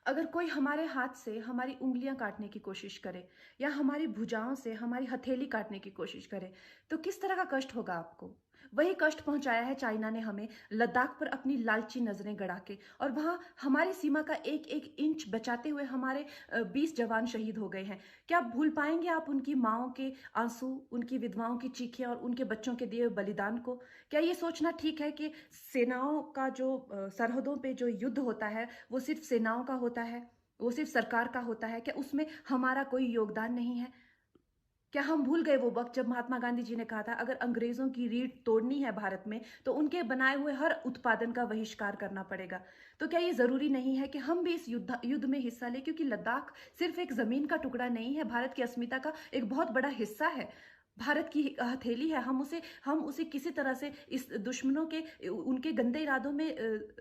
अगर कोई हमारे हाथ से हमारी उँगलियां काटने की कोशिश करे या हमारी भुजाओं से हमारी हथेली काटने की कोशिश करे तो किस तरह का कष्ट होगा आपको। वही कष्ट पहुंचाया है चाइना ने हमें लद्दाख पर अपनी लालची नजरें गड़ा के, और वहां हमारी सीमा का एक एक इंच बचाते हुए हमारे 20 जवान शहीद हो गए हैं। क्या भूल पाएंगे आप उनकी माओं के आंसू, उनकी विधवाओं की चीखें और उनके बच्चों के दिए हुए बलिदान को? क्या ये सोचना ठीक है कि सेनाओं का जो सरहदों पे जो युद्ध होता है वो सिर्फ सेनाओं का होता है, वो सिर्फ सरकार का होता है? क्या उसमें हमारा कोई योगदान नहीं है? क्या हम भूल गए वो वक्त जब महात्मा गांधी जी ने कहा था अगर अंग्रेजों की रीढ़ तोड़नी है भारत में तो उनके बनाए हुए हर उत्पादन का बहिष्कार करना पड़ेगा? तो क्या ये जरूरी नहीं है कि हम भी इस युद्ध में हिस्सा लें, क्योंकि लद्दाख सिर्फ एक जमीन का टुकड़ा नहीं है, भारत की अस्मिता का एक बहुत बड़ा हिस्सा है, भारत की हथेली है। हम उसे किसी तरह से इस दुश्मनों के उनके गंदे इरादों में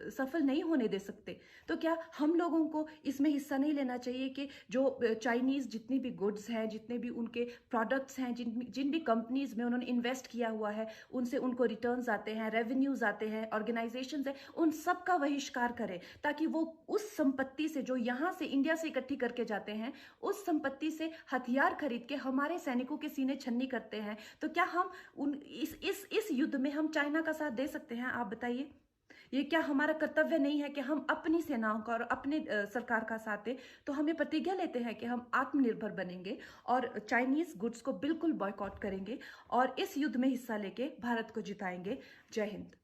सफल नहीं होने दे सकते। तो क्या हम लोगों को इसमें हिस्सा नहीं लेना चाहिए कि जो चाइनीज जितनी भी गुड्स हैं, जितने भी उनके प्रोडक्ट्स हैं, जिन जिन भी कंपनीज में उन्होंने इन्वेस्ट किया हुआ है, उनसे उनको रिटर्न्स आते हैं, रेवेन्यूज आते हैं, ऑर्गेनाइजेशंस हैं, उन सब का बहिष्कार करें, ताकि वो उस संपत्ति से जो यहाँ से इंडिया से इकट्ठी करके जाते हैं, उस संपत्ति से हथियार खरीद के हमारे सैनिकों के सीने छन्नी करते हैं। तो क्या हम उन इस युद्ध में हम चाइना का साथ दे सकते हैं? आप बताइए। ये क्या हमारा कर्तव्य नहीं है कि हम अपनी सेनाओं का और अपने सरकार का साथ दें? तो हमें प्रतिज्ञा लेते हैं कि हम आत्मनिर्भर बनेंगे और चाइनीज गुड्स को बिल्कुल बॉयकॉट करेंगे और इस युद्ध में हिस्सा लेके भारत को जिताएंगे। जय हिंद।